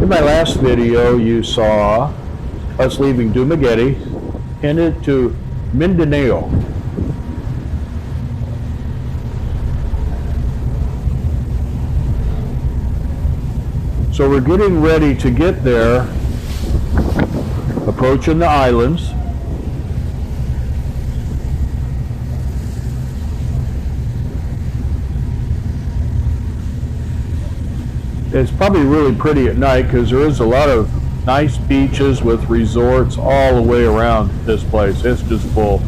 In my last video, you saw us leaving Dumaguete, headed to Mindanao. So we're getting ready to get there, approaching the islands. It's probably really pretty at night because there is a lot of nice beaches with resorts all the way around this place. It's just full.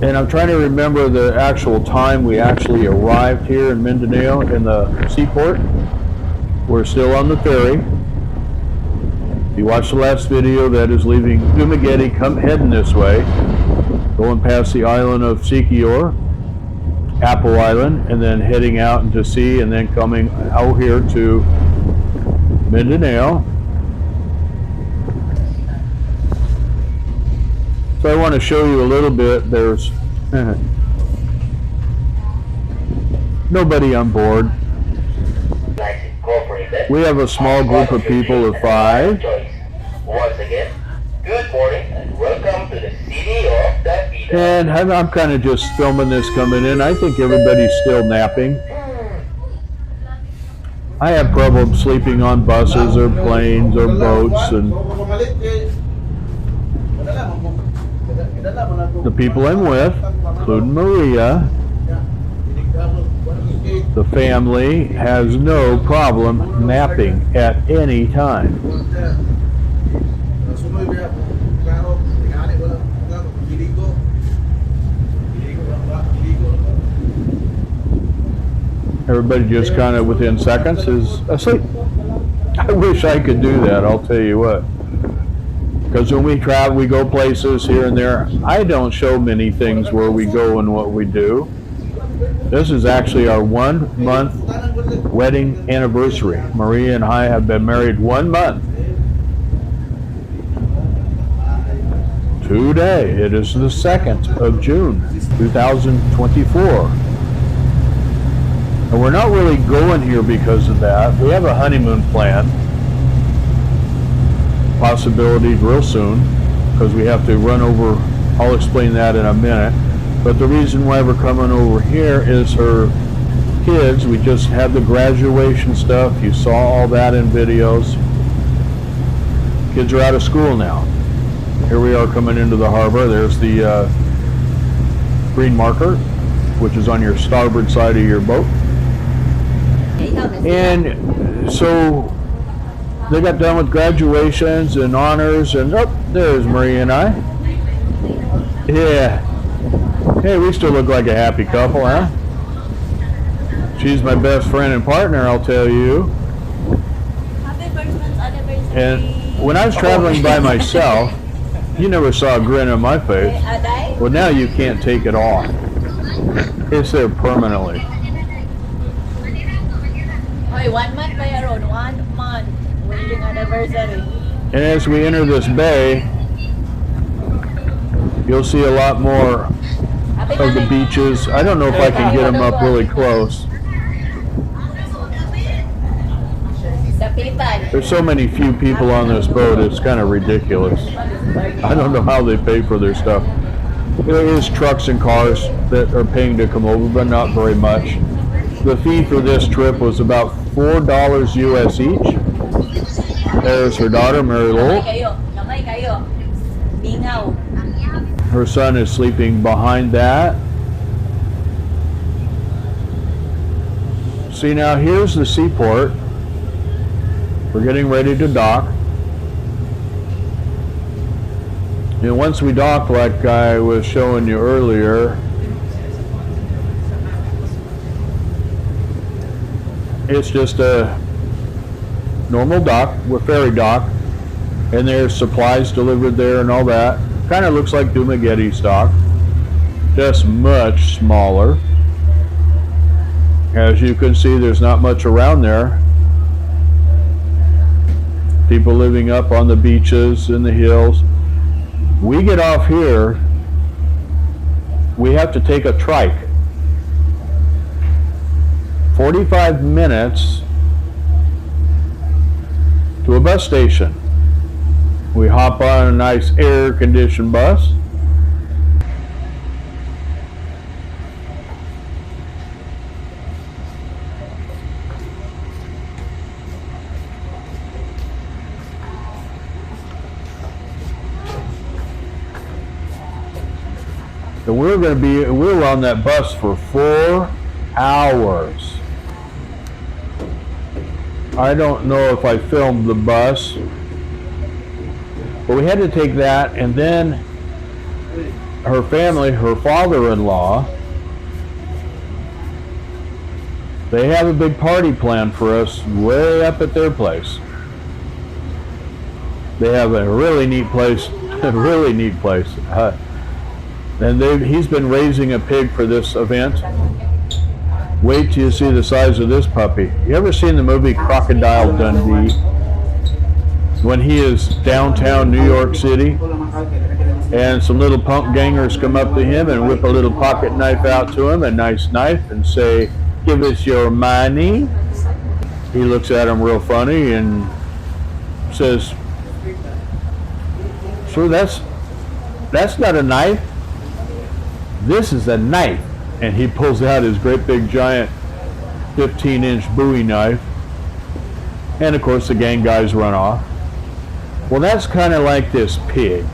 And I'm trying to remember the actual time we actually arrived here in Mindanao in the seaport. We're still on the ferry. If you watched the last video, that is leaving Dumaguete, heading this way, going past the island of Siquijor, Apple Island, and then heading out into sea, and then coming out here to Mindanao. So I want to show you a little bit. There's nobody on board. We have a small group of people of 5. Once again, good morning and welcome to the city of Davida. And I'm kind of just filming this coming in. I think everybody's still napping. I have problems sleeping on buses or planes or boats, and the people I'm with, including Maria, the family, has no problem napping at any time. Everybody just kind of within seconds is asleep. I wish I could do that, I'll tell you what. Because when we travel, we go places here and there. I don't show many things where we go and what we do. This is actually our 1-month wedding anniversary. Maria and I have been married 1 month. Today, it is the 2nd of June, 2024. And we're not really going here because of that. We have a honeymoon plan. Possibility real soon, because we have to run over. I'll explain that in a minute. But the reason why we're coming over here is her kids. We just had the graduation stuff. You saw all that in videos. Kids are out of school now. Here we are coming into the harbor. There's the green marker, which is on your starboard side of your boat. And so they got done with graduations and honors, and there's Maria and I. Yeah. Hey, we still look like a happy couple, huh? She's my best friend and partner, I'll tell you. And when I was traveling by myself, you never saw a grin on my face. Well, now you can't take it off. It's there permanently. 1 month pa yaron, 1 month wedding anniversary. And as we enter this bay, you'll see a lot more of the beaches. I don't know if I can get them up really close. There's so many few people on this boat, it's kind of ridiculous. I don't know how they pay for their stuff. There is trucks and cars that are paying to come over, but not very much. The fee for this trip was about $4 US each. There's her daughter, Mary Lowell. Her son is sleeping behind that. See, now here's the seaport. We're getting ready to dock. And once we dock, like I was showing you earlier, it's just a normal dock, with ferry dock, and there's supplies delivered there and all that. Kind of looks like Dumaguete's dock, just much smaller. As you can see, there's not much around there. People living up on the beaches in the hills. We get off here, we have to take a trike. 45 minutes to a bus station. We hop on a nice air-conditioned bus. So we were on that bus for 4 hours. I don't know if I filmed the bus, but we had to take that, and then her family, her father-in-law, they have a big party planned for us way up at their place. They have a really neat place, a really neat place. And he's been raising a pig for this event. Wait till you see the size of this puppy. You ever seen the movie Crocodile Dundee? When he is downtown New York City and some little punk gangers come up to him and whip a little pocket knife out to him, a nice knife, and say, "Give us your money." He looks at him real funny and says, "Sir, that's not a knife. This is a knife." And he pulls out his great big giant 15-inch Bowie knife. And of course the gang guys run off. Well, that's kind of like this pig.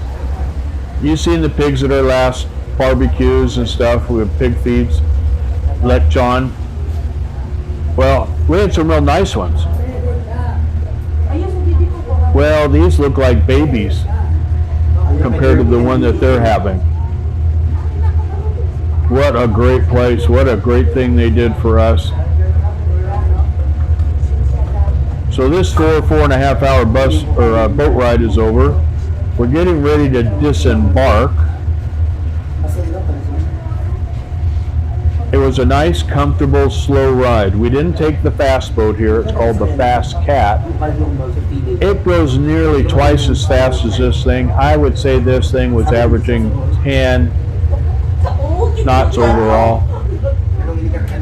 You've seen the pigs at our last barbecues and stuff with pig feeds, lechon. Well, we had some real nice ones. Well, these look like babies compared to the one that they're having. What a great place. What a great thing they did for us. So this 4.5 hour bus or boat ride is over. We're getting ready to disembark. It was a nice, comfortable, slow ride. We didn't take the fast boat here. It's called the Fast Cat. It goes nearly twice as fast as this thing. I would say this thing was averaging 10 knots overall.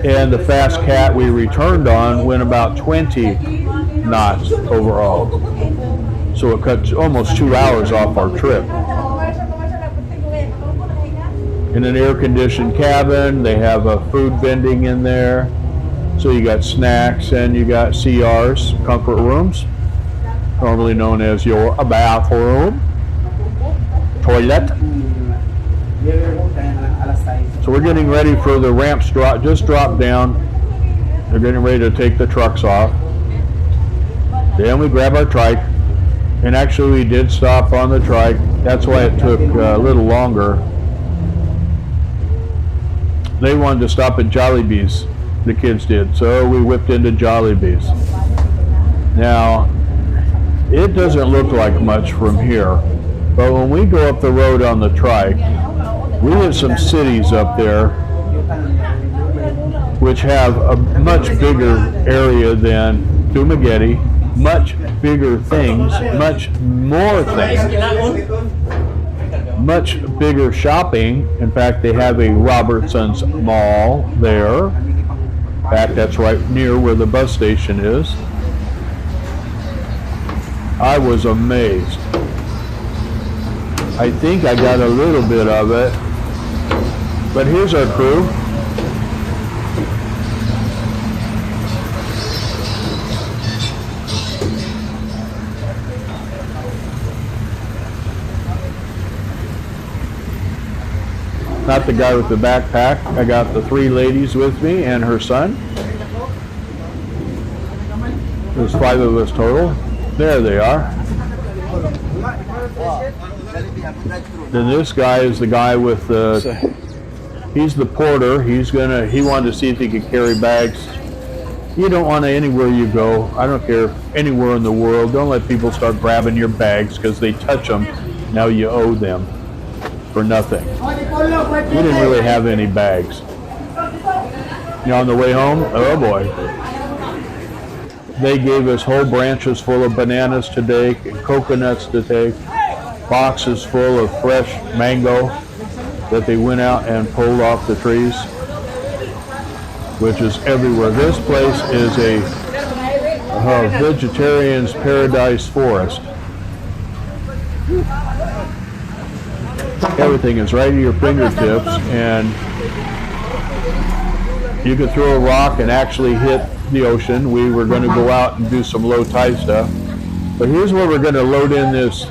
And the Fast Cat we returned on went about 20 knots overall. So it cut almost 2 hours off our trip. In an air-conditioned cabin, they have a food vending in there. So you got snacks and you got CRs, comfort rooms, normally known as your bathroom, toilet. So we're getting ready for the ramps just drop down. They're getting ready to take the trucks off. Then we grab our trike, and actually we did stop on the trike. That's why it took a little longer. They wanted to stop at Jollibee's, the kids did, so we whipped into Jollibee's. Now, it doesn't look like much from here, but when we go up the road on the trike, we have some cities up there which have a much bigger area than Dumaguete, much bigger things, much more things, much bigger shopping. In fact, they have a Robertson's Mall there. In fact, that's right near where the bus station is. I was amazed. I think I got a little bit of it. But here's our crew. Not the guy with the backpack. I got the 3 ladies with me and her son. There's 5 of us total. There they are. Then this guy is the guy with the... He's the porter. He wanted to see if he could carry bags. You don't want to anywhere you go. I don't care anywhere in the world. Don't let people start grabbing your bags because they touch them. Now you owe them for nothing. We didn't really have any bags. On the way home, oh boy. They gave us whole branches full of bananas to take and coconuts to take, boxes full of fresh mango that they went out and pulled off the trees. which is everywhere. This place is a vegetarian's paradise forest. Everything is right at your fingertips, and you could throw a rock and actually hit the ocean. We were going to go out and do some low tide stuff, but here's where we're going to load in this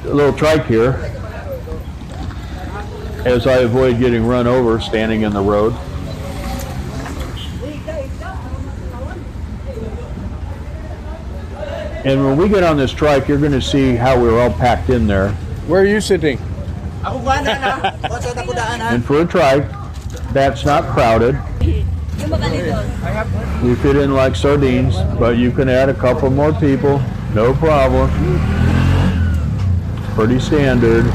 little trike here, as I avoid getting run over standing in the road. And when we get on this trike, you're going to see how we're all packed in there. Where are you sitting? And for a trike, that's not crowded. We fit in like sardines, but you can add a couple more people, no problem. Pretty standard.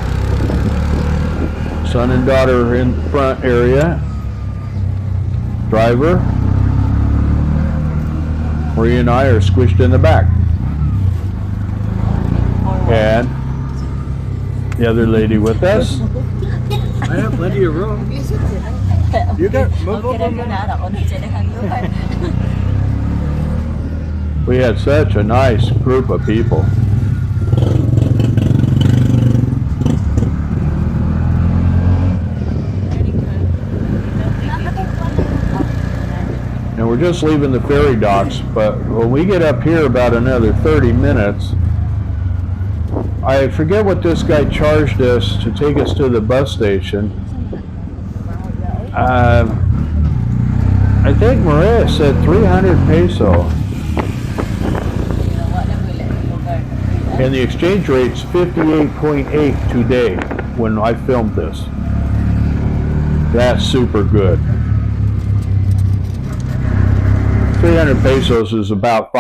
Son and daughter in front area. Driver. Marie and I are squished in the back. And the other lady with us. I have plenty of room. You got We had such a nice group of people. And we're just leaving the ferry docks, but when we get up here about another 30 minutes, I forget what this guy charged us to take us to the bus station. I think Maria said 300 peso. And the exchange rate's 58.8 today when I filmed this. That's super good. 300 pesos is about